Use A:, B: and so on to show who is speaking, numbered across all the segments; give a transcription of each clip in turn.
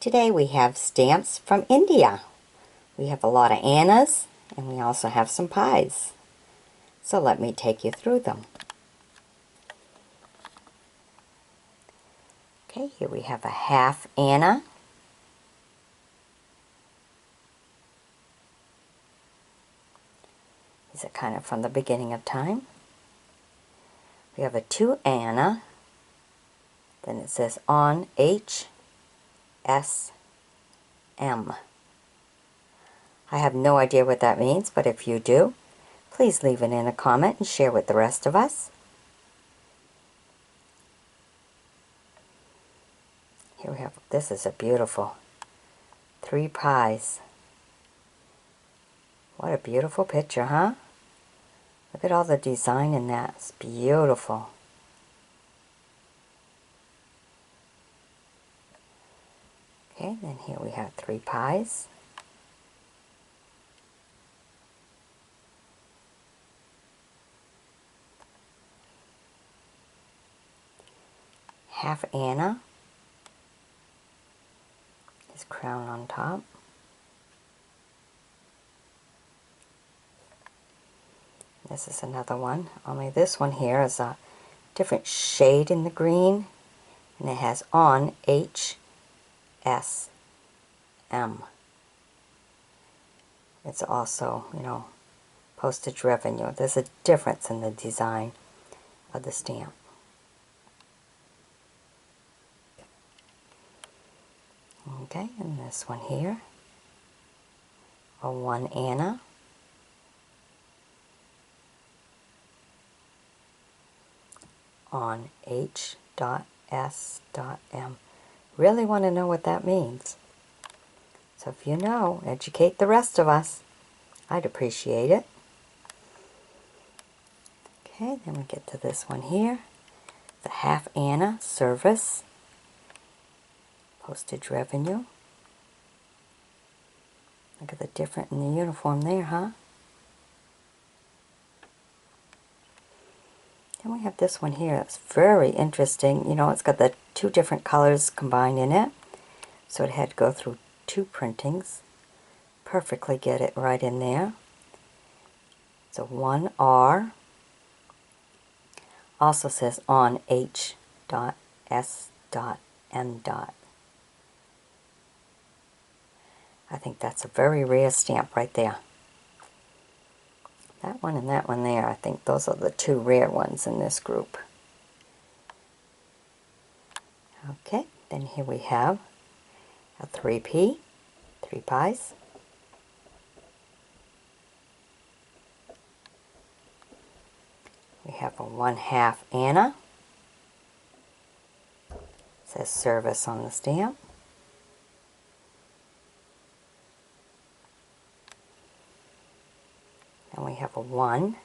A: Today we have stamps from India. We have a lot of Annas and we also have some pies. So let me take you through them. Okay, here we have a half Anna. These are kind of from the beginning of time. We have a 2 Anna. Then it says on H S M. I have no idea what that means, but if you do, please leave it in a comment and share with the rest of us. Here we have, this is a beautiful 3 pies. What a beautiful picture, huh? Look at all the design in that. It's beautiful. Okay, then here we have 3 pies. Half Anna. His crown on top. This is another one, only this one here is a different shade in the green, and it has on H S M. It's also, postage revenue. There's a difference in the design of the stamp. Okay, and this one here, a 1 Anna. On H.S.M. Really want to know what that means. So if you know, educate the rest of us. I'd appreciate it. Okay, then we get to this one here. The half Anna service. Postage revenue. Look at the difference in the uniform there, huh? And we have this one here. It's very interesting. It's got the 2 different colors combined in it. So it had to go through 2 printings. Perfectly get it right in there. It's a 1R. Also says on H.S.M. I think that's a very rare stamp right there. That one and that one there, I think those are the 2 rare ones in this group. Okay, then here we have a 3P, 3 pies. We have a 1/2 Anna. It says service on the stamp. And we have a 1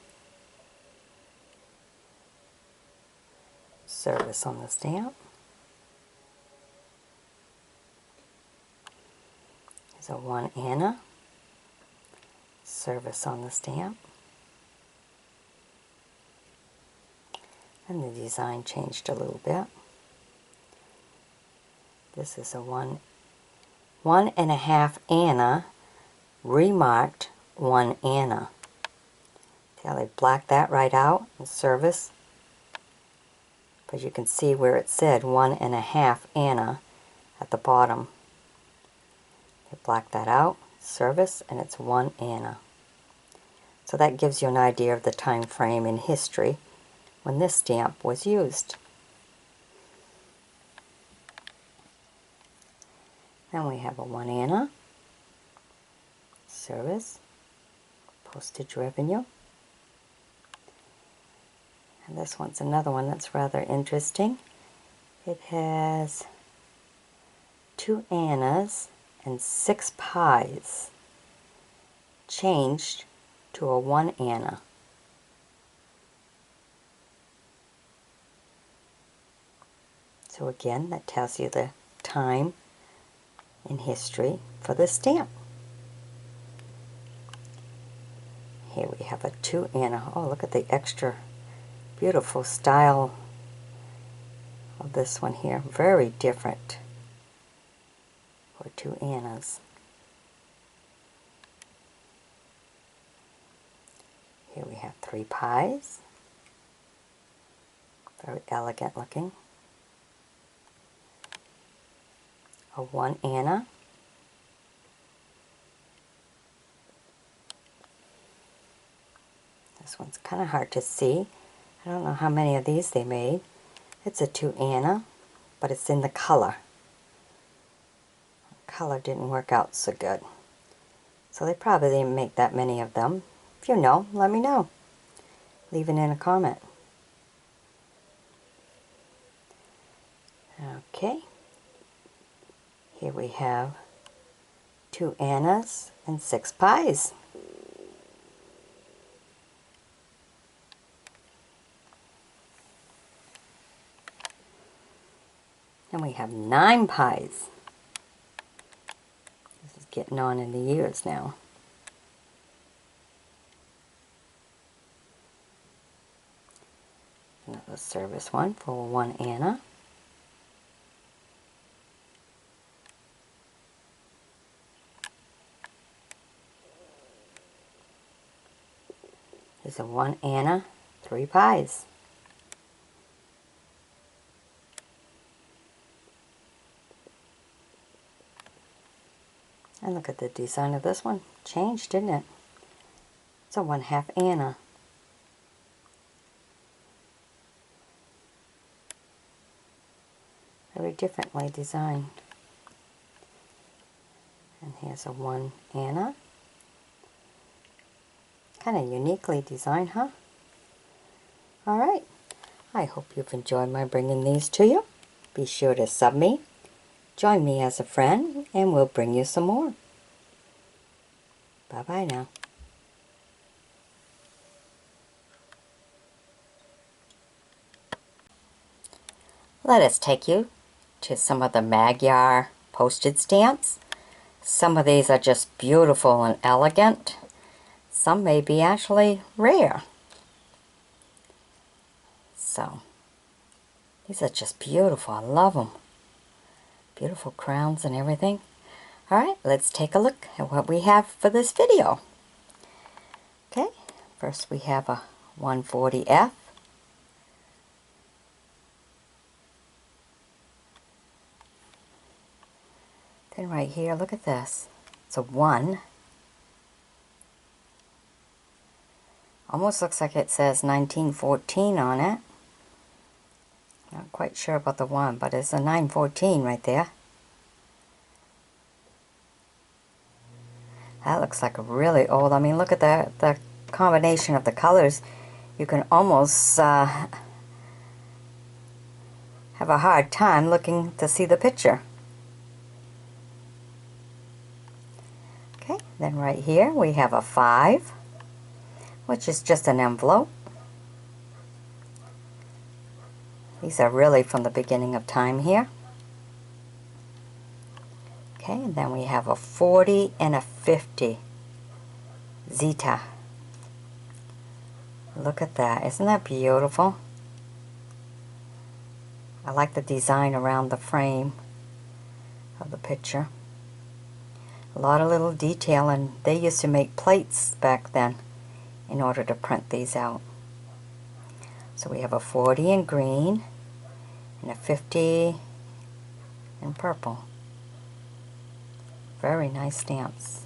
A: service on the stamp. There's a 1 Anna service on the stamp. And the design changed a little bit. This is a 1.5 Anna remarked 1 Anna. See how they blacked that right out in service? But you can see where it said 1.5 Anna at the bottom. They blacked that out, service, and it's 1 Anna. So that gives you an idea of the time frame in history when this stamp was used. Then we have a 1 Anna, service, postage revenue. And this one's another one that's rather interesting. It has 2 Annas and 6 pies changed to a 1 Anna. So again, that tells you the time in history for the stamp. Here we have a 2 Anna. Oh, look at the extra beautiful style of this one here. Very different. for 2 Annas. Here we have 3 pies. Very elegant looking. A 1 Anna. This one's kind of hard to see. I don't know how many of these they made. It's a 2 Anna, but it's in the color. The color didn't work out so good. So they probably didn't make that many of them. If you know, let me know. Leave it in a comment. Okay. Here we have 2 Annas and 6 pies. And we have 9 pies. This is getting on in the years now. Another service one for 1 Anna. There's a 1 Anna, 3 pies. And look at the design of this one. Changed, didn't it? It's a 1/2 Anna. Very differently designed. And here's a 1 Anna. Kind of uniquely designed, huh? Alright. I hope you've enjoyed my bringing these to you. Be sure to sub me. Join me as a friend, and we'll bring you some more. Bye-bye now. Let us take you to some of the Magyar postage stamps. Some of these are just beautiful and elegant. Some may be actually rare. So, these are just beautiful. I love them. Beautiful crowns and everything. Alright, let's take a look at what we have for this video. Okay, first we have a 140F. Then right here, look at this. It's a 1. Almost looks like it says 1914 on it. Not quite sure about the 1, but it's a 914 right there. That looks like a really old. I mean, look at the combination of the colors. You can almost have a hard time looking to see the picture. Okay, then right here we have a 5, which is just an envelope. These are really from the beginning of time here. Okay, and then we have a 40 and a 50. Zeta. Look at that. Isn't that beautiful? I like the design around the frame of the picture. A lot of little detail, and they used to make plates back then in order to print these out. So we have a 40 in green and a 50 in purple. Very nice stamps.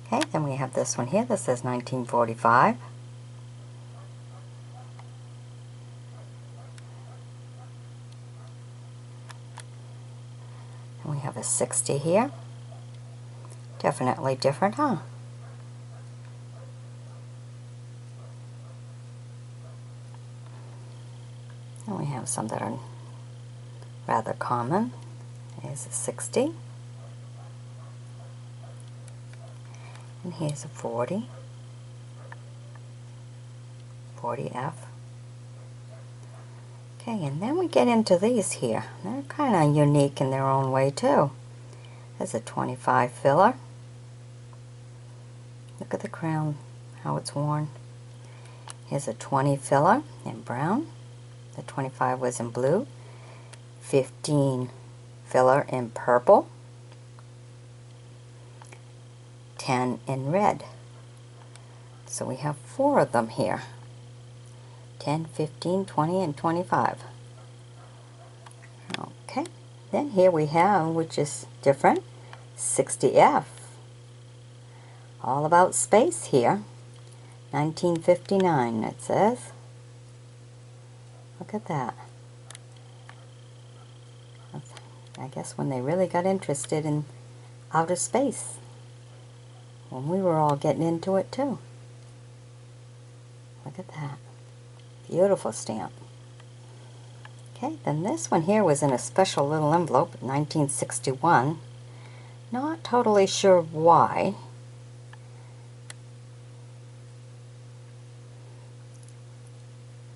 A: Okay, then we have this one here that says 1945. And we have a 60 here. Definitely different, huh? And we have some that are rather common. Here's a 60. And here's a 40. 40F. Okay, and then we get into these here. They're kind of unique in their own way too. There's a 25 filler. Look at the crown, how it's worn. Here's a 20 filler in brown. The 25 was in blue. 15 filler in purple. 10 in red. So we have 4 of them here. 10, 15, 20, and 25. Okay, then here we have, which is different, 60F. All about space here. 1959 it says. Look at that. I guess when they really got interested in outer space. When we were all getting into it too. Look at that. Beautiful stamp. Okay, then this one here was in a special little envelope, 1961. Not totally sure why.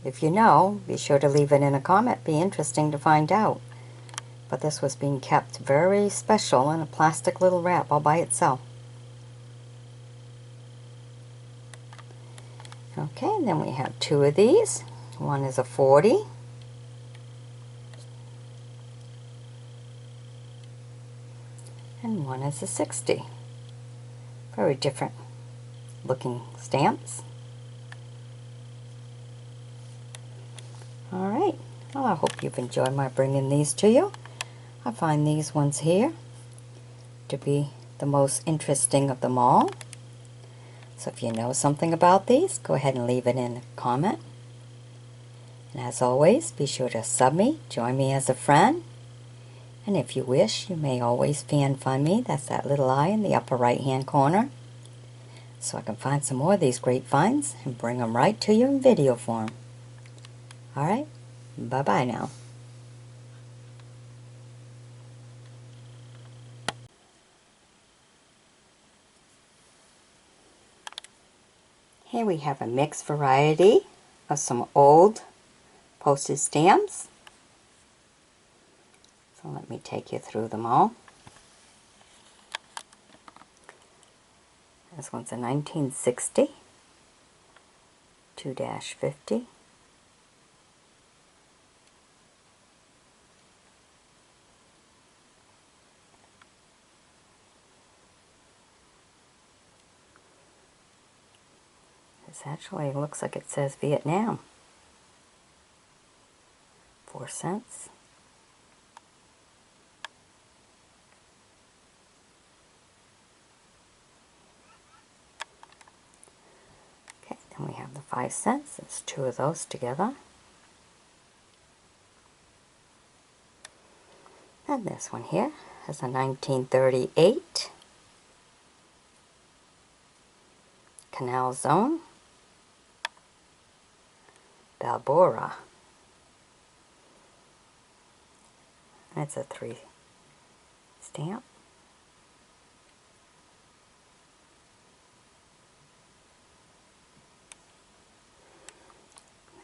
A: If you know, be sure to leave it in a comment. Be interesting to find out. But this was being kept very special in a plastic little wrap all by itself. Okay, and then we have 2 of these. One is a 40. And one is a 60. Very different looking stamps. Alright, well, I hope you've enjoyed my bringing these to you. I find these ones here to be the most interesting of them all. So if you know something about these, go ahead and leave it in a comment. And as always, be sure to sub me, join me as a friend. And if you wish, you may always fan find me. That's that little eye in the upper right hand corner. So I can find some more of these great finds and bring them right to you in video form. Alright, bye-bye now. Here we have a mixed variety of some old postage stamps. So let me take you through them all. This one's a 1960, 2-50. This actually looks like it says Vietnam. 4 cents. Okay, then we have the 5 cents. There's 2 of those together. And this one here is a 1938 Canal Zone Balboa. It's a 3 stamp.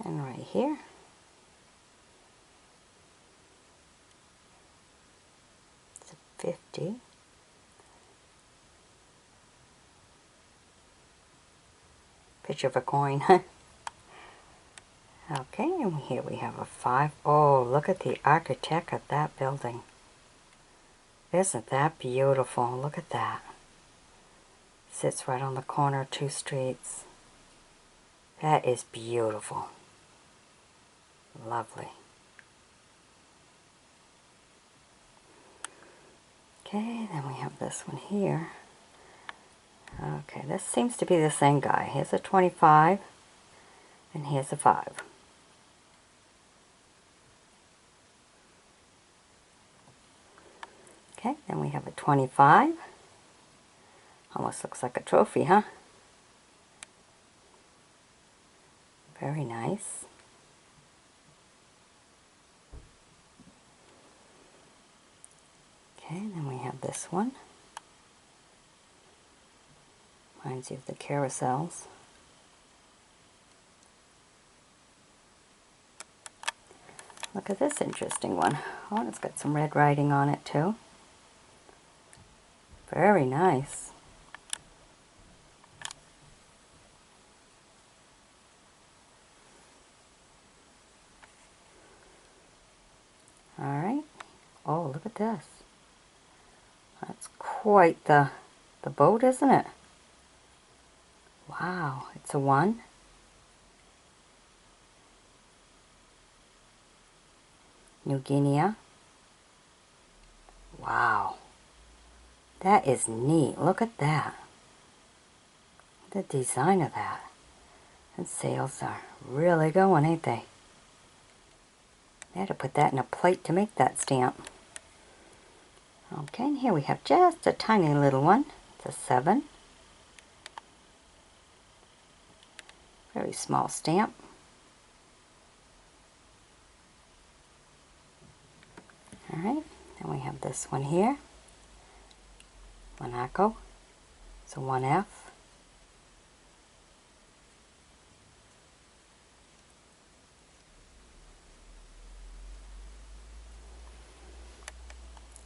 A: And right here, it's a 50. Picture of a coin. Okay, and here we have a 5. Oh, look at the architect of that building. Isn't that beautiful? Look at that. Sits right on the corner of 2 streets. That is beautiful. Lovely. Okay, then we have this one here. Okay, this seems to be the same guy. Here's a 25, and here's a 5. Okay, then we have a 25. Almost looks like a trophy, huh? Very nice. Okay, then we have this one. Reminds you of the carousels. Look at this interesting one. Oh, it's got some red writing on it too. Very nice. Alright. Oh, look at this. That's quite the the boat, isn't it? Wow, it's a 1. New Guinea. Wow, that is neat. Look at that. The design of that. And sails are really going, ain't they? They had to put that in a plate to make that stamp. Okay, and here we have just a tiny little one. It's a 7. Very small stamp. Alright, then we have this one here. Monaco. It's a 1F.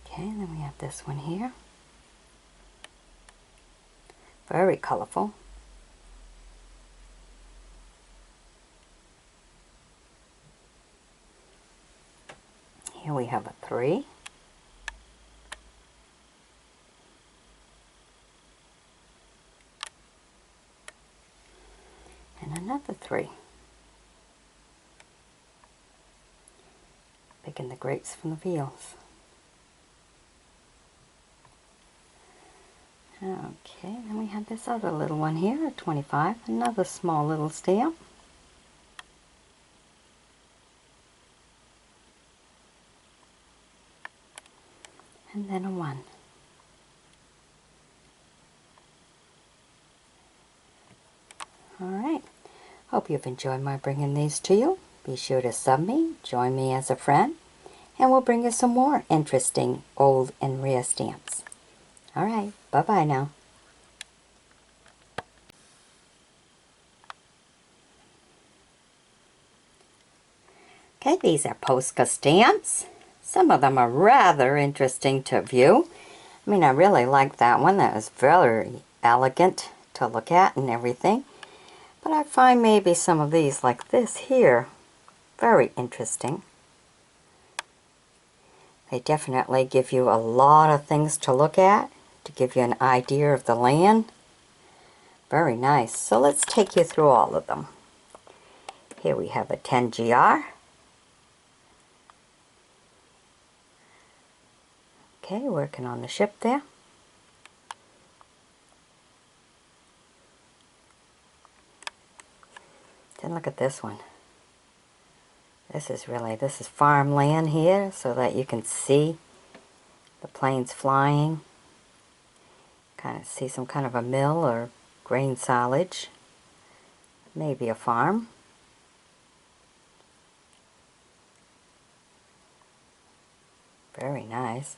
A: Okay, and then we have this one here. Very colorful. Here we have a 3. And another 3. Picking the grapes from the fields. Okay, then we have this other little one here, a 25. Another small little stamp. And then a 1. Alright, hope you've enjoyed my bringing these to you. Be sure to sub me, join me as a friend, and we'll bring you some more interesting old and rare stamps. Alright, bye-bye now. Okay, these are Postal stamps. Some of them are rather interesting to view. I mean, I really like that one. That was very elegant to look at and everything. But I find maybe some of these, like this here, very interesting. They definitely give you a lot of things to look at, to give you an idea of the land. Very nice. So let's take you through all of them. Here we have a 10GR. Okay, working on the ship there. Then look at this one. This is farmland here, so that you can see the planes flying. Kind of see some kind of a mill or grain silage. Maybe a farm. Very nice.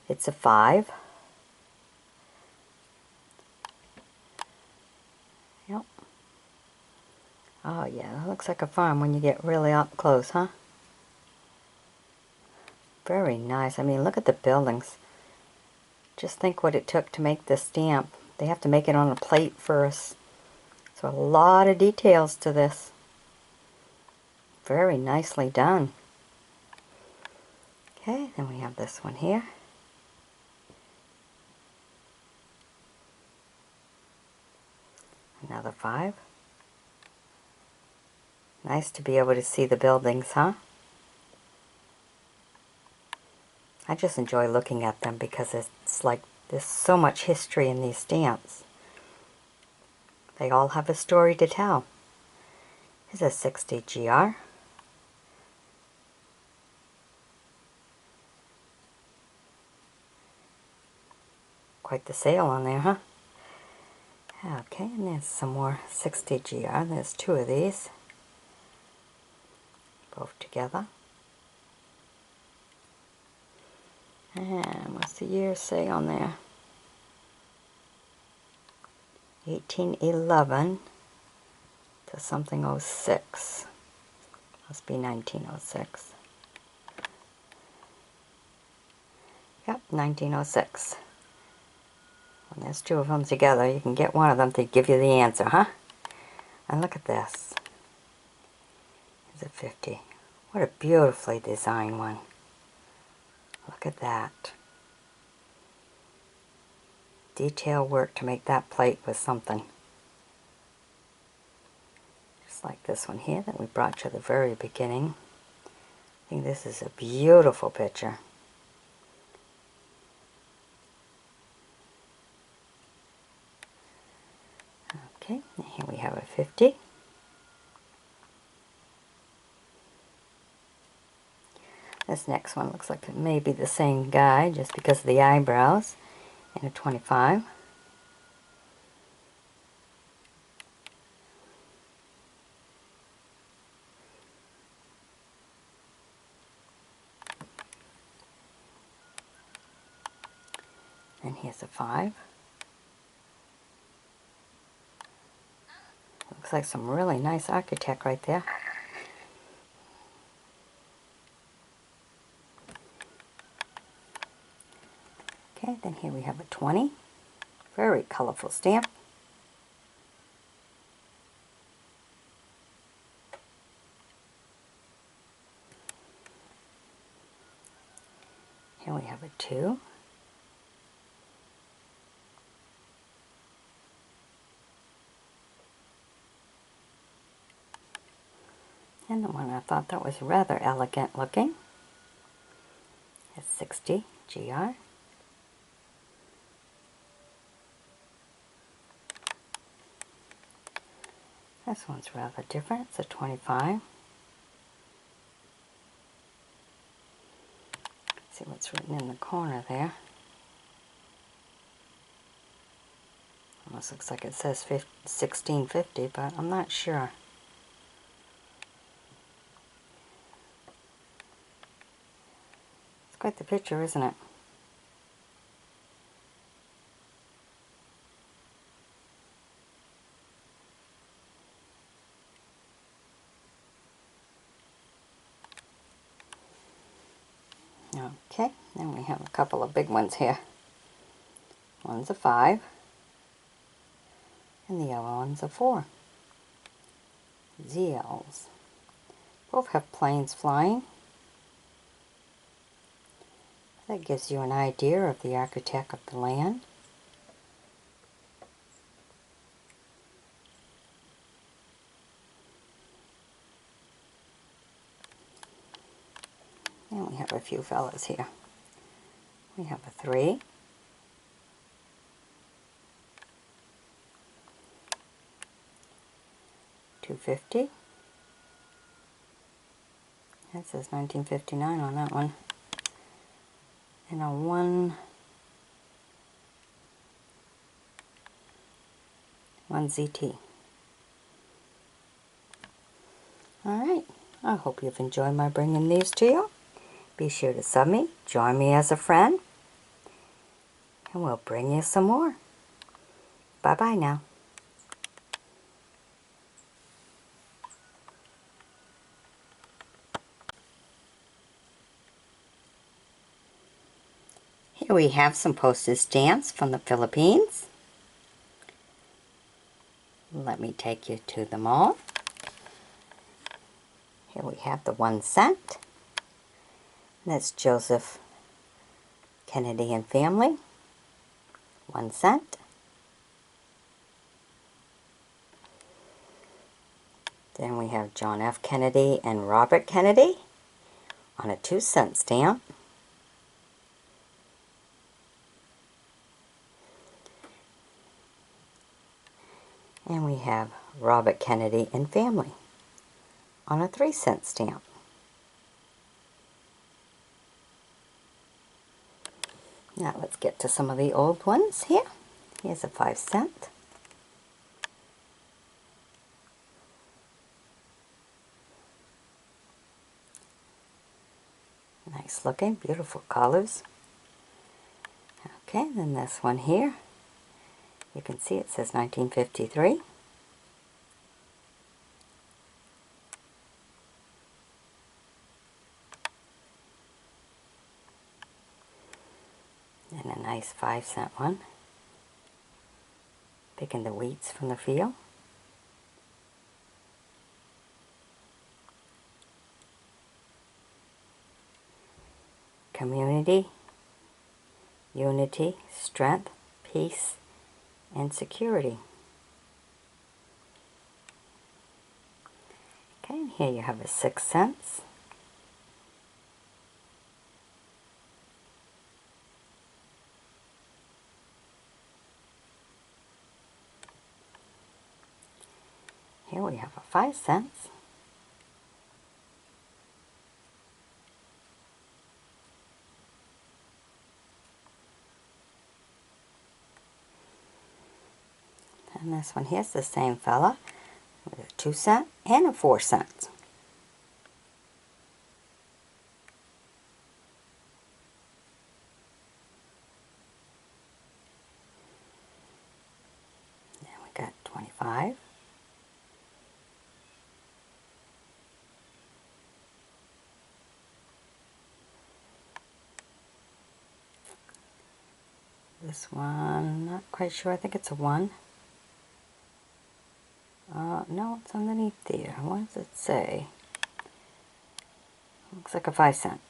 A: It's a 5. Yep. Oh yeah, that looks like a farm when you get really up close, huh? Very nice. I mean, look at the buildings. Just think what it took to make this stamp. They have to make it on a plate first. So a lot of details to this. Very nicely done. Okay, then we have this one here. Another 5. Nice to be able to see the buildings, huh? I just enjoy looking at them because it's like there's so much history in these stamps. They all have a story to tell. Here's a 60GR. Quite the sail on there, huh? Okay, and there's some more 60GR. There's 2 of these. Both together. And what's the year say on there? 1811 to something 06. Must be 1906. Yep, 1906. When there's 2 of them together, you can get one of them to give you the answer, huh? And look at this. It's a 50. What a beautifully designed one. Look at that. detail work to make that plate was something. Just like this one here that we brought to the very beginning. I think this is a beautiful picture. Okay, and here we have a 50. This next one looks like it may be the same guy just because of the eyebrows. And a 25. And here's a 5. Looks like some really nice architect right there. Okay, then here we have a 20. Very colorful stamp. Here we have a 2. And the one I thought that was rather elegant looking is 60 GR. This one's rather different. It's a 25. See what's written in the corner there. Almost looks like it says 1650, but I'm not sure. It's quite the picture, isn't it? Okay, then we have a couple of big ones here. One's a 5, and the other one's a 4. ZLs. Both have planes flying. That gives you an idea of the architect of the land. And we have a few fellas here. We have a 3. $2.50. That says 1959 on that one. And a 1 ZT. Alright, I hope you've enjoyed my bringing these to you. Be sure to sub me, join me as a friend, and we'll bring you some more. Bye-bye now. Here we have some postage stamps from the Philippines. Let me take you to them all. Here we have the 1 cent. That's Joseph Kennedy and family. 1 cent. Then we have John F. Kennedy and Robert Kennedy on a 2-cent stamp. And we have Robert Kennedy and family on a 3-cent stamp. Now let's get to some of the old ones here. Here's a 5 cent. Nice looking, beautiful colors. Okay, then this one here. You can see it says 1953. And a nice 5-cent one. Picking the wheats from the field. Community, unity, strength, peace, and security. Okay, and here you have a 6 cents. Here we have a 5 cents. And this one here's the same fella with a 2 cent and a 4 cents. Then we got 25. This one, not quite sure, I think it's a 1. No, it's underneath there. What does it say? Looks like a 5 cent.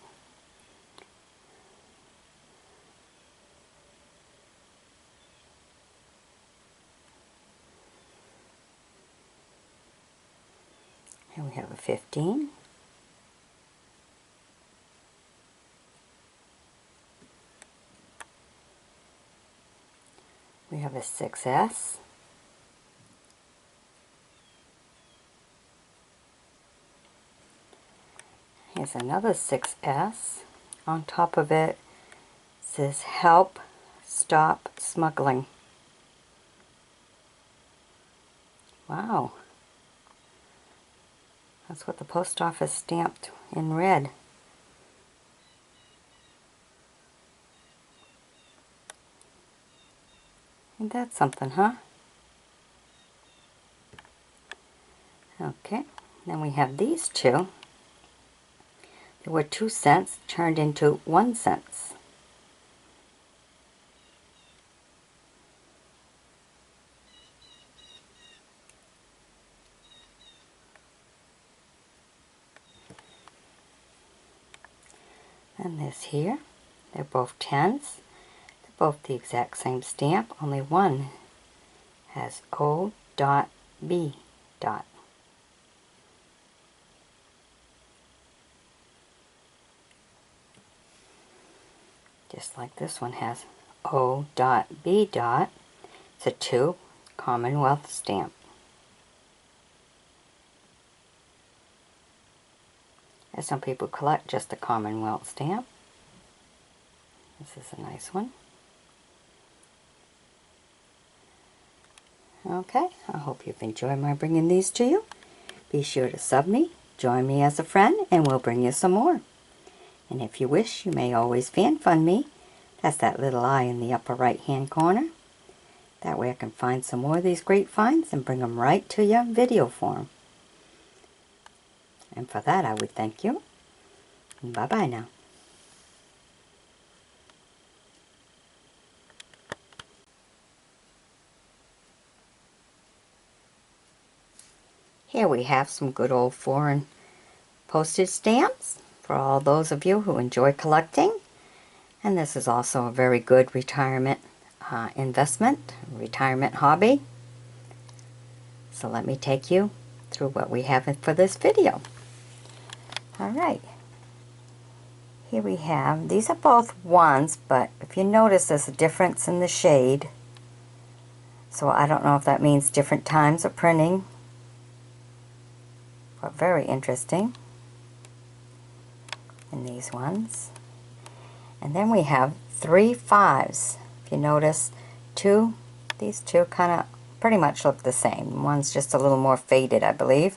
A: Here we have a 15. We have a 6S. Here's another 6S. On top of it says help stop smuggling. Wow. That's what the post office stamped in red. Ain't that something, huh? Okay, then we have these two. They were 2 cents turned into 1 cent. And this here, they're both 10s. They're both the exact same stamp, only one has O.B. Just like this one has O.B. It's a 2 Commonwealth stamp. As some people collect just the Commonwealth stamp. This is a nice one. Okay, I hope you've enjoyed my bringing these to you. Be sure to sub me, join me as a friend, and we'll bring you some more. And if you wish, you may always fan fund me. That's that little eye in the upper right hand corner. That way I can find some more of these great finds and bring them right to you in video form. And for that I would thank you. Bye-bye now. Here we have some good old foreign postage stamps for all those of you who enjoy collecting. And this is also a very good retirement investment, retirement hobby. So let me take you through what we have for this video. Alright, here we have, these are both 1s, but if you notice there's a difference in the shade. So I don't know if that means different times of printing, but very interesting in these ones. And then we have 3 5s. If you notice, these two kind of pretty much look the same. One's just a little more faded, I believe.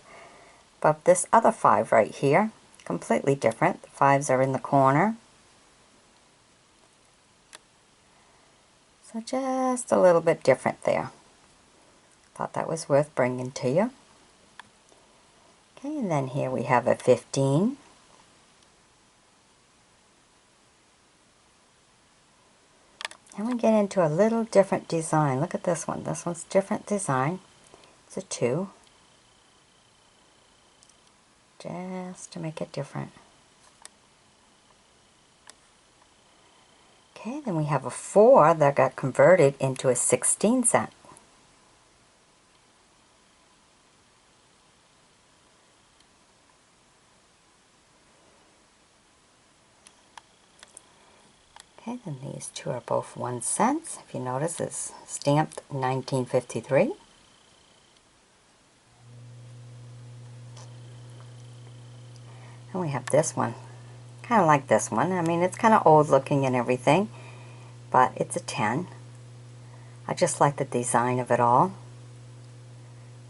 A: But this other 5 right here, completely different. The 5s are in the corner. So just a little bit different there. Thought that was worth bringing to you. Okay, and then here we have a 15. And we get into a little different design. Look at this one. This one's different design. It's a 2. Just to make it different. Okay, then we have a 4 that got converted into a 16 cent. Okay, then these two are both 1 cent. If you notice, it's stamped 1953. And we have this one. Kind of like this one. I mean, it's kind of old looking and everything, but it's a 10. I just like the design of it all.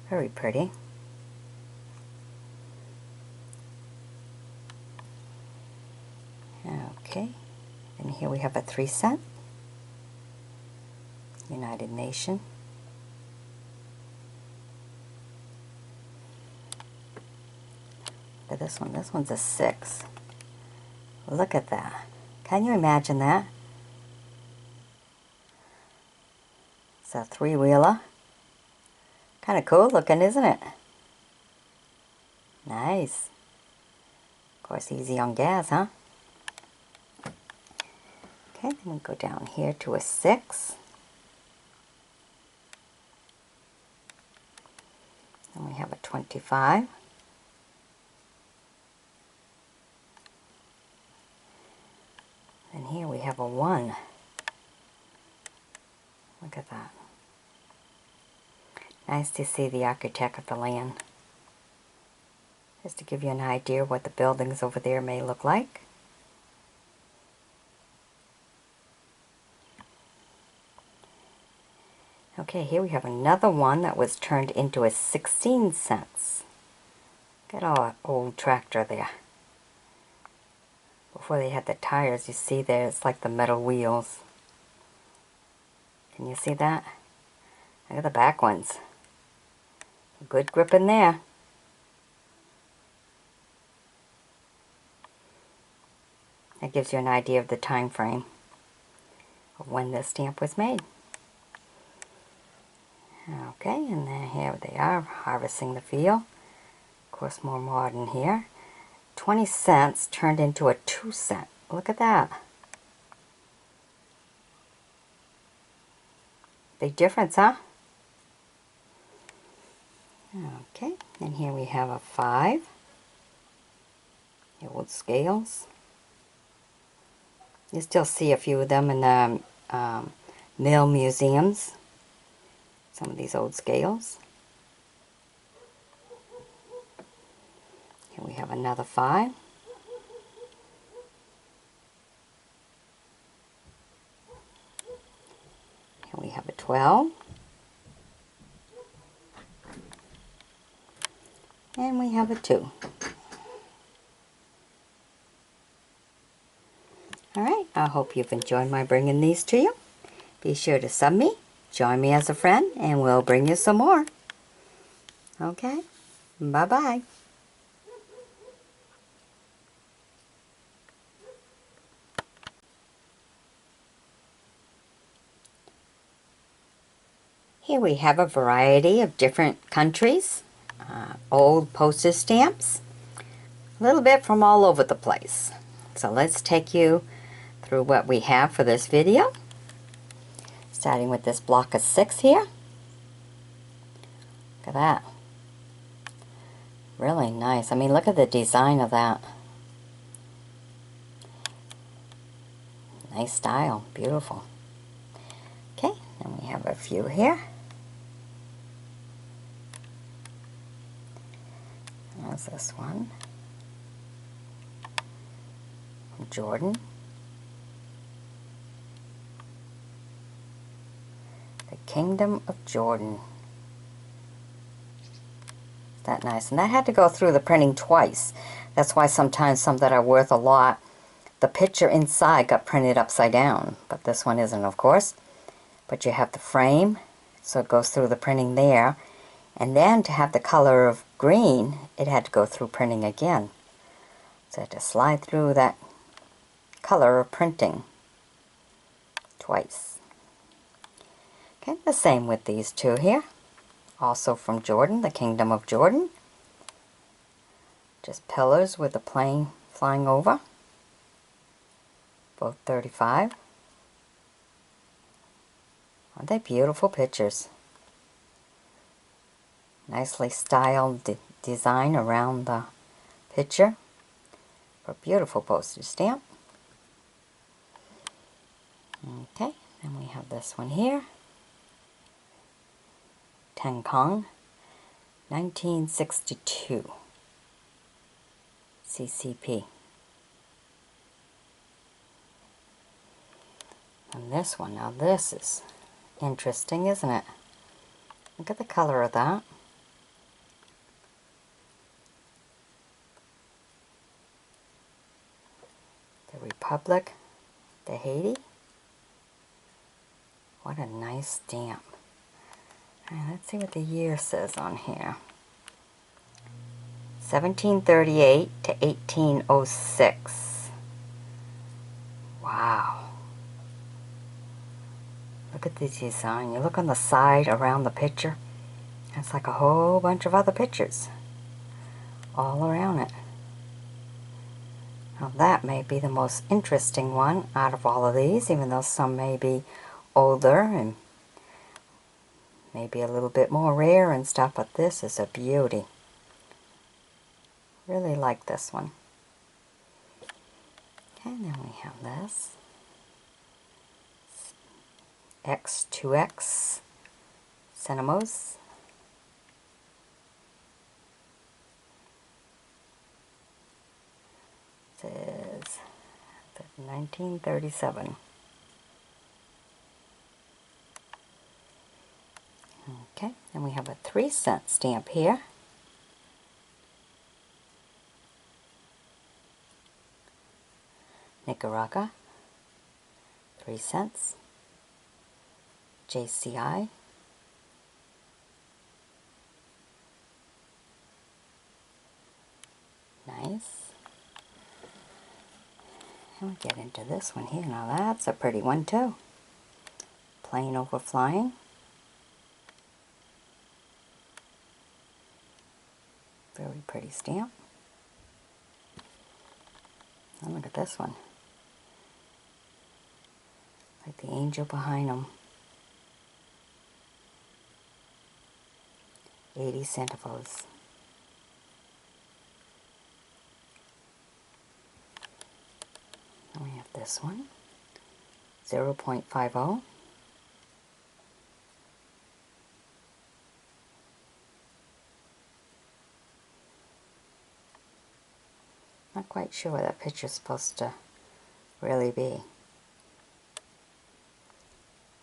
A: Very pretty. Okay, and here we have a 3 cent. United Nation. Look at this one. This one's a 6. Look at that. Can you imagine that? It's a 3-wheeler. Kind of cool looking, isn't it? Nice. Of course, easy on gas, huh? Okay, then we go down here to a 6. Then we have a 25. And here we have a 1. Look at that. Nice to see the architect of the land. Just to give you an idea what the buildings over there may look like. Okay, here we have another one that was turned into a 16 cents. Look at all that old tractor there. Before they had the tires, you see there, it's like the metal wheels. Can you see that? Look at the back ones. Good grip in there. That gives you an idea of the time frame of when this stamp was made. Okay, and then here they are, harvesting the field. Of course, more modern here. 20 cents turned into a 2 cent. Look at that. Big difference, huh? Okay, and here we have a 5. The old scales. You still see a few of them in the mill museums. Some of these old scales. Here we have another 5. Here we have a 12. And we have a 2. Alright, I hope you've enjoyed my bringing these to you. Be sure to sub me, join me as a friend, and we'll bring you some more. Okay, bye-bye. Here we have a variety of different countries, old postage stamps, a little bit from all over the place. So let's take you through what we have for this video. Starting with this block of 6 here. Look at that. Really nice. I mean, look at the design of that. Nice style. Beautiful. Okay, then we have a few here. There's this one. From Jordan. The Kingdom of Jordan. Is that nice? And that had to go through the printing twice. That's why sometimes some that are worth a lot, the picture inside got printed upside down. But this one isn't, of course. But you have the frame, so it goes through the printing there. And then to have the color of green, it had to go through printing again. So I had to slide through that color of printing twice. Okay, the same with these two here. Also from Jordan, the Kingdom of Jordan. Just pillars with the plane flying over. Both 35. Aren't they beautiful pictures? Nicely styled design around the picture. A beautiful postage stamp. Okay, then we have this one here. Ten Kong, 1962. CCP. And this one, now this is interesting, isn't it? Look at the color of that. The Republic de Haiti. What a nice stamp. All right, let's see what the year says on here. 1738 to 1806. Wow. Look at the design. You look on the side around the picture. It's like a whole bunch of other pictures all around it. Now that may be the most interesting one out of all of these, even though some may be older and maybe a little bit more rare and stuff, but this is a beauty. Really like this one. Okay, and then we have this. X2X Cinemas. This is 1937. Okay, and we have a 3-cent stamp here. Nicaragua, 3 cents. JCI. Nice. And we get into this one here. Now that's a pretty one too. Plane overflying. Very pretty stamp. And look at this one. Like the angel behind them. 80 centavos. And we have this one. 0.50. Not quite sure what that picture's supposed to really be.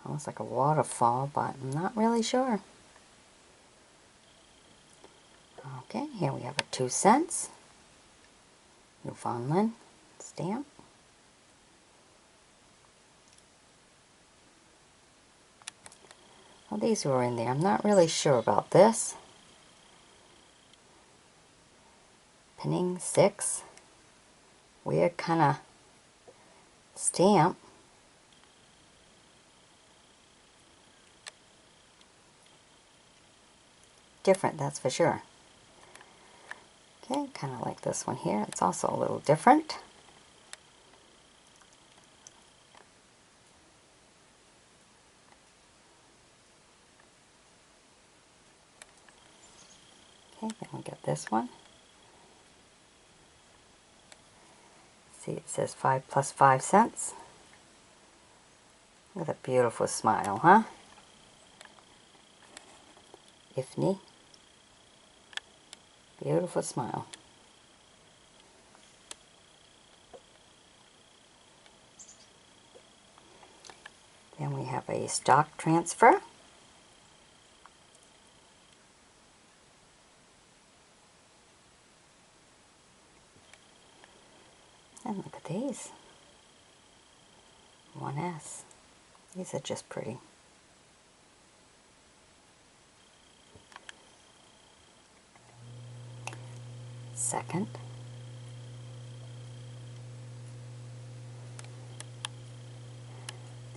A: Almost like a waterfall, but I'm not really sure. Okay, here we have a 2 cents. Newfoundland stamp. Well, these were in there. I'm not really sure about this. Pinning 6. Weird kind of stamp. Different, that's for sure. Okay, kind of like this one here. It's also a little different. Okay, then we get this one. See, it says 5 plus 5 cents. Look at a beautiful smile, huh? Ifni. Beautiful smile. Then we have a stock transfer. And look at these. 1S. These are just pretty. Second.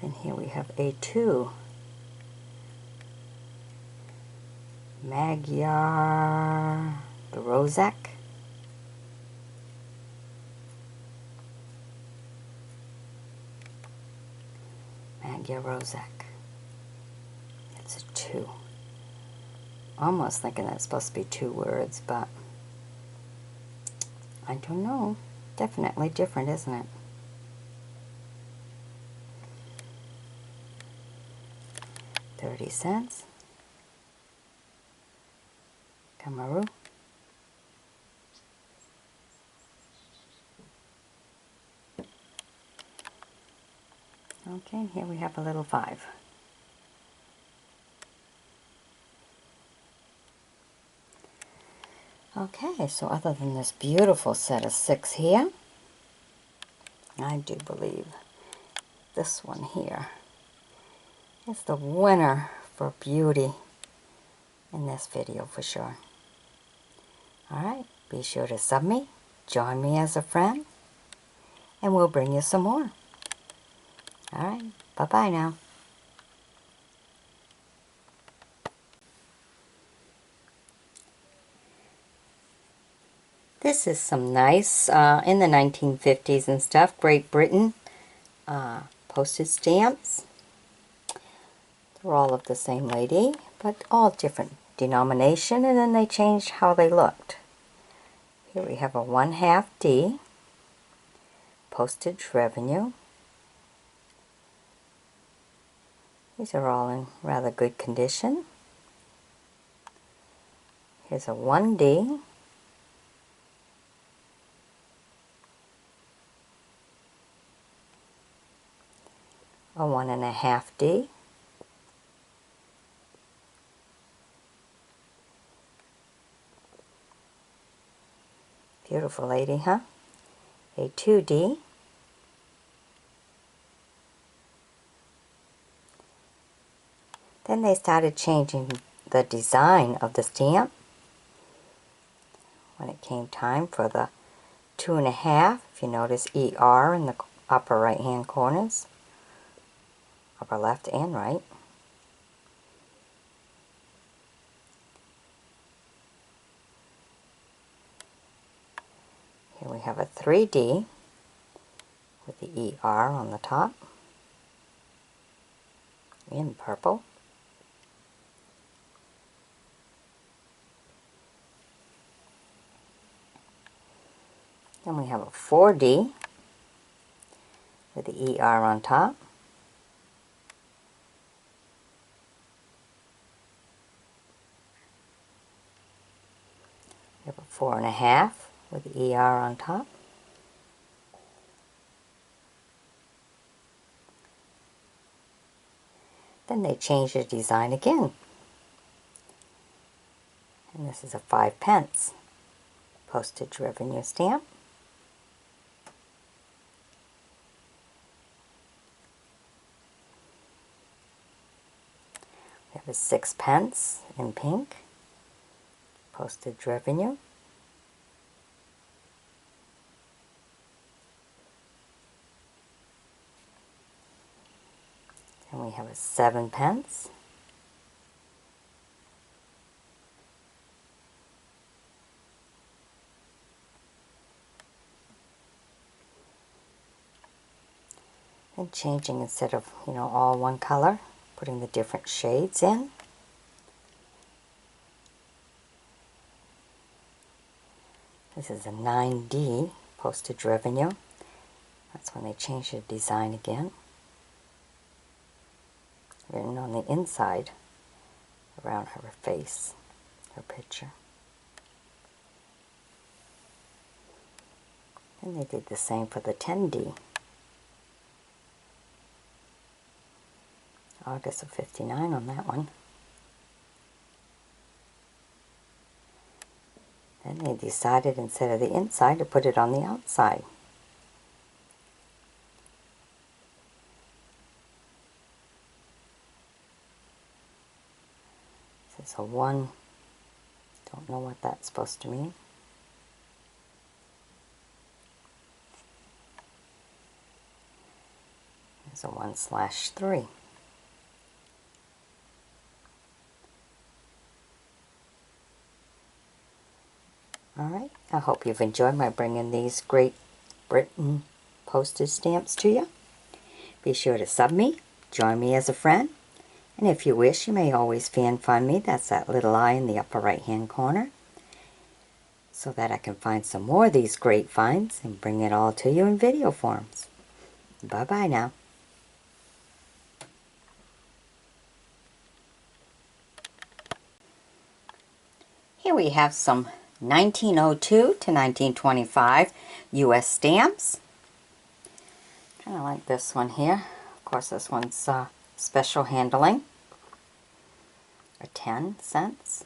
A: Then here we have A2. Magyar Grozek. Magyar Grozek. two. Almost thinking that's supposed to be 2 words, but I don't know. Definitely different, isn't it? $0.30. Kamaru. Okay, here we have a little 5. Okay, so other than this beautiful set of 6 here, I do believe this one here is the winner for beauty in this video for sure. Alright, be sure to sub me, join me as a friend, and we'll bring you some more. Alright, bye-bye now. This is some nice, in the 1950s and stuff, Great Britain postage stamps. They're all of the same lady, but all different denomination, and then they changed how they looked. Here we have a 1/2 D, postage revenue. These are all in rather good condition. Here's a 1D, a 1 1/2 D, beautiful lady, huh? A 2D, then they started changing the design of the stamp when it came time for the 2 1/2. If you notice ER in the upper right hand corners, upper left and right. Here we have a 3D with the ER on the top in purple. Then we have a 4D with the ER on top. We have a 4 1/2 with the ER on top. Then they changed the design again. And this is a 5 pence postage revenue stamp. We have a 6 pence in pink postage revenue. And we have a 7 pence. And changing instead of, all one color, putting the different shades in. This is a 9D postage revenue. That's when they changed the design again. Written on the inside around her face, her picture. And they did the same for the 10D. August of '59 on that one. Then they decided instead of the inside to put it on the outside. This is a 1. Don't know what that's supposed to mean. There's a 1/3. Alright, I hope you've enjoyed my bringing these Great Britain postage stamps to you. Be sure to sub me, join me as a friend, And if you wish, you may always fan find me. That's that little eye in the upper right hand corner, so that I can find some more of these great finds and bring it all to you in video forms. Bye bye now. Here we have some 1902 to 1925 U.S. stamps. Kind of like this one here. Of course, this one's special handling, or 10 cents.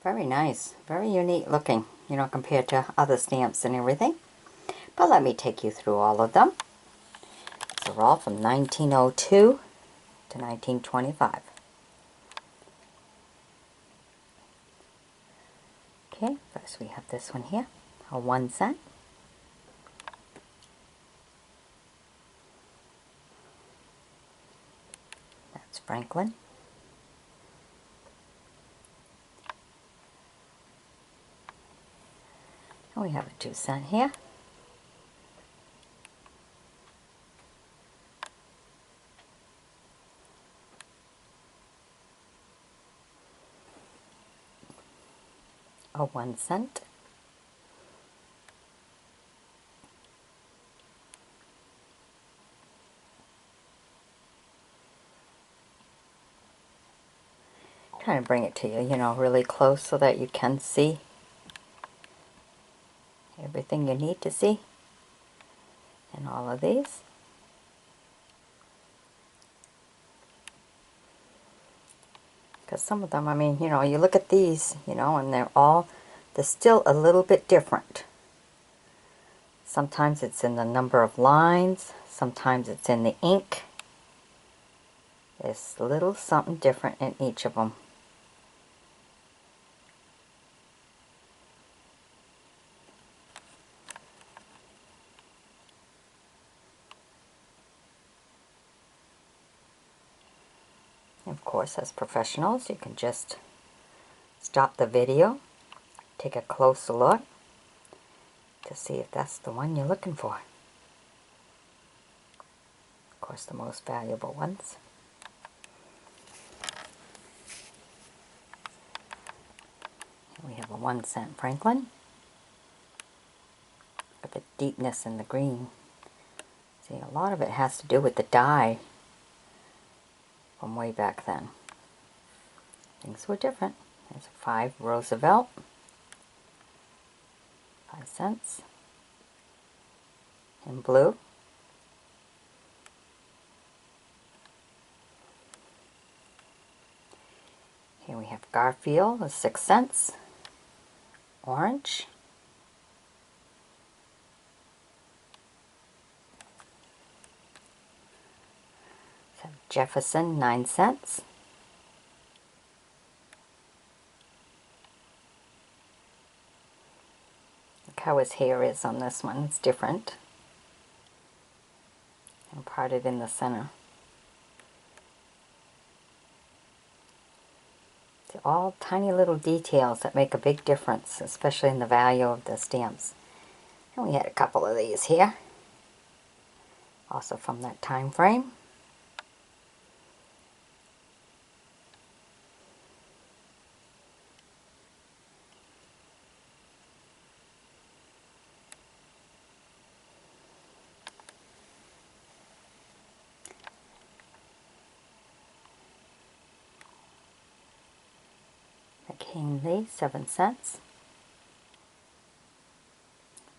A: Very nice, very unique looking, you know, compared to other stamps and everything. But let me take you through all of them. So they're all from 1902 to 1925. Okay, first we have this one here, a 1 cent. That's Franklin. And we have a 2 cent here. A 1 cent. Kind of bring it to you, you know, really close so that you can see everything you need to see in all of these. Because some of them, I mean, you know, you look at these, you know, and they're still a little bit different. Sometimes it's in the number of lines, sometimes it's in the ink. There's a little something different in each of them. Of course, as professionals, you can just stop the video, take a closer look to see if that's the one you're looking for. Of course, the most valuable ones. Here we have a 1 cent Franklin. Look at the deepness in the green. See, a lot of it has to do with the dye from way back then. Things were different. There's a 5 Roosevelt, 5 cents, in blue. Here we have Garfield, with 6 cents, orange. So Jefferson, 9 cents. Look how his hair is on this one. It's different. And parted in the center. It's all tiny little details that make a big difference, especially in the value of the stamps. And we had a couple of these here. Also from that time frame. King Lee, 7 cents.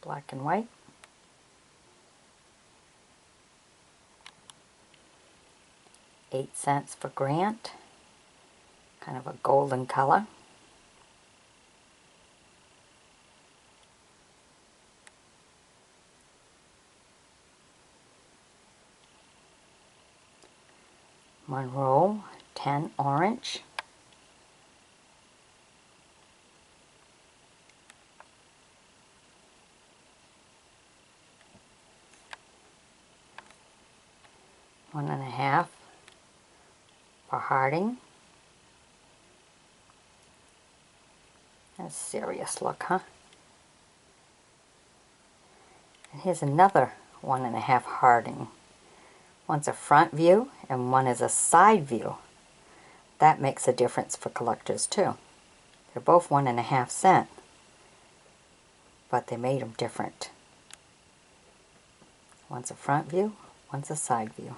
A: Black and white. $8 for Grant. Kind of a golden color. Monroe, 10 orange. $1.50 for Harding. That's a serious look, huh? And here's another $1.50 Harding. One's a front view and one is a side view. That makes a difference for collectors too. They're both 1.5 cents, but they made them different. One's a front view, one's a side view.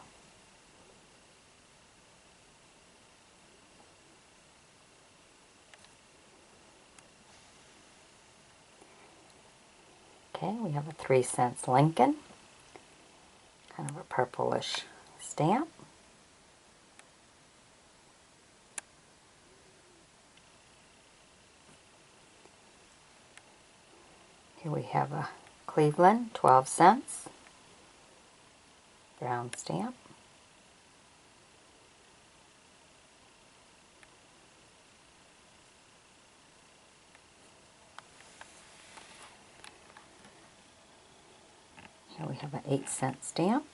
A: Okay, we have a 3 cents Lincoln, kind of a purplish stamp. Here we have a Cleveland, 12 cents, brown stamp. Here we have an 8-cent stamp.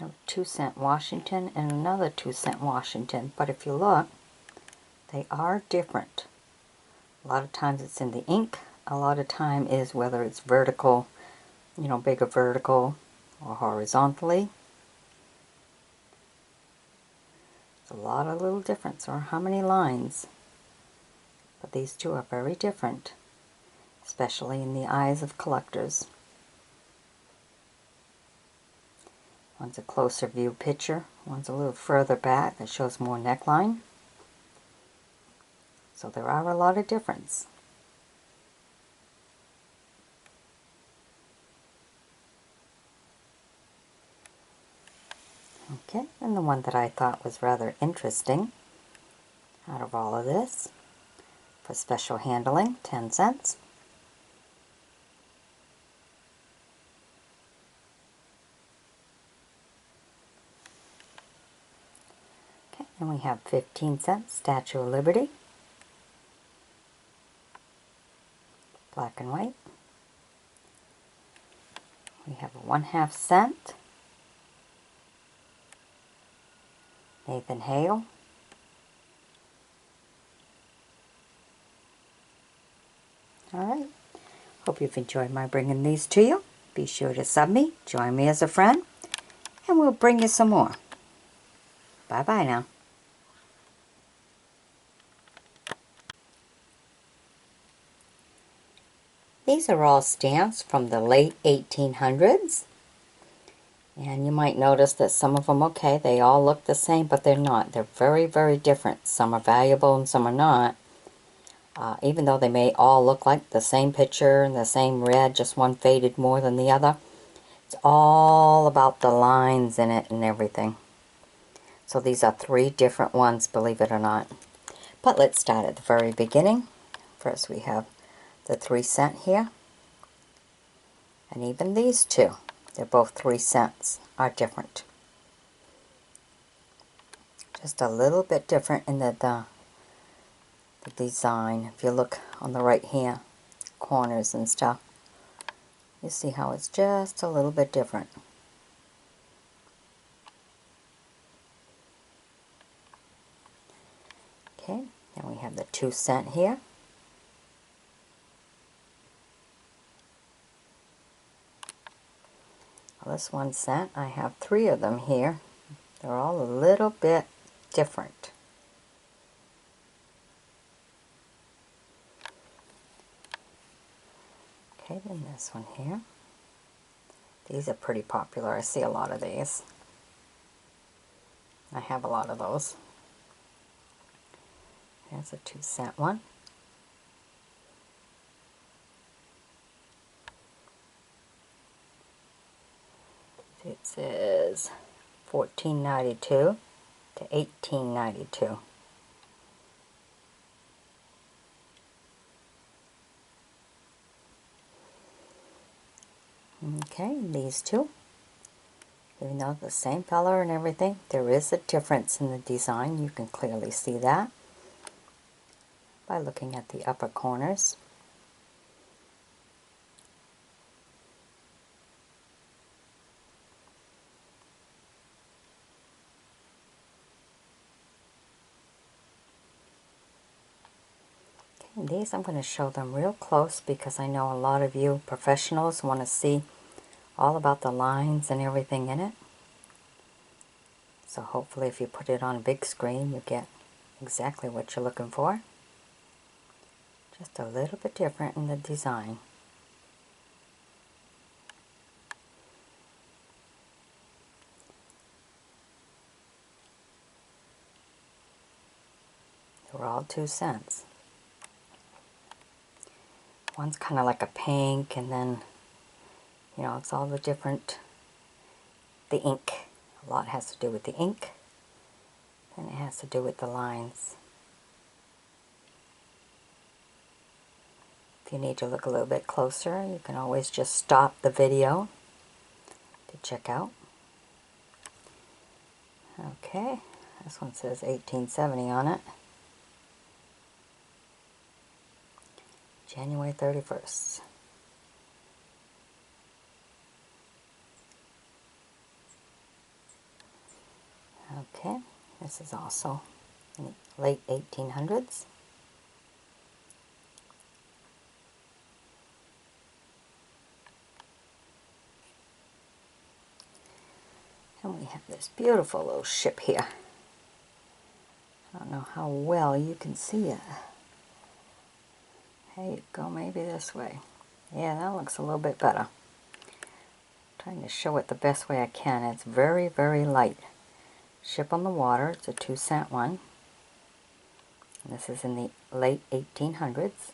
A: A 2-cent Washington and another 2-cent Washington, but if you look, they are different. A lot of times it's in the ink, a lot of time is whether it's vertical, you know, bigger vertical or horizontally. There's a lot of little difference, or how many lines, but these two are very different, especially in the eyes of collectors. One's a closer view picture, one's a little further back that shows more neckline. So there are a lot of difference. Okay, and the one that I thought was rather interesting out of all of this, for special handling, 10 cents. Okay, and we have 15 cents Statue of Liberty, black and white. We have a 1/2 cent Nathan Hale. Alright, hope you've enjoyed my bringing these to you. Be sure to sub me, join me as a friend, and we'll bring you some more. Bye-bye now. These are all stamps from the late 1800s. And you might notice that some of them, okay, they all look the same, but they're not. They're very, very different. Some are valuable and some are not. Even though they may all look like the same picture and the same red, just one faded more than the other. It's all about the lines in it and everything. So these are 3 different ones, believe it or not. But let's start at the very beginning. First we have the 3 cent here. And even these two, they're both 3 cents, are different. Just a little bit different in the design. If you look on the right hand corners and stuff, you see how it's just a little bit different. Okay, then we have the 2 cent here. Well, this 1 cent, I have 3 of them here. They're all a little bit different. Okay, then this one here. These are pretty popular. I see a lot of these. I have a lot of those. There's a 2 cent one. It says 1492 to 1892. Okay, these two, even though the same color and everything, there is a difference in the design. You can clearly see that by looking at the upper corners. And these I'm going to show them real close because I know a lot of you professionals want to see all about the lines and everything in it. So hopefully if you put it on a big screen you get exactly what you're looking for. Just a little bit different in the design. They're all 2 cents. One's kind of like a pink, and then, you know, it's all the different, the ink. A lot has to do with the ink, and it has to do with the lines. If you need to look a little bit closer, you can always just stop the video to check out. Okay, this one says 1870 on it. January 31st. Okay, this is also in the late 1800s. And we have this beautiful little ship here. I don't know how well you can see it. There you go, maybe this way. Yeah, that looks a little bit better. Trying to show it the best way I can. It's very, very light. Ship on the water, it's a 2 cent one. And this is in the late 1800s.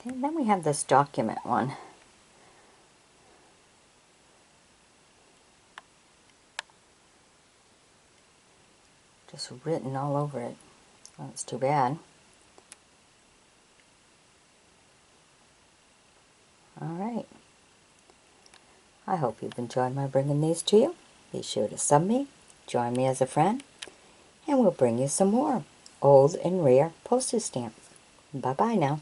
A: Okay, then we have this document one. Just written all over it. Well, that's too bad. Alright. I hope you've enjoyed my bringing these to you. Be sure to sub me, join me as a friend, and we'll bring you some more old and rare postage stamps. Bye-bye now.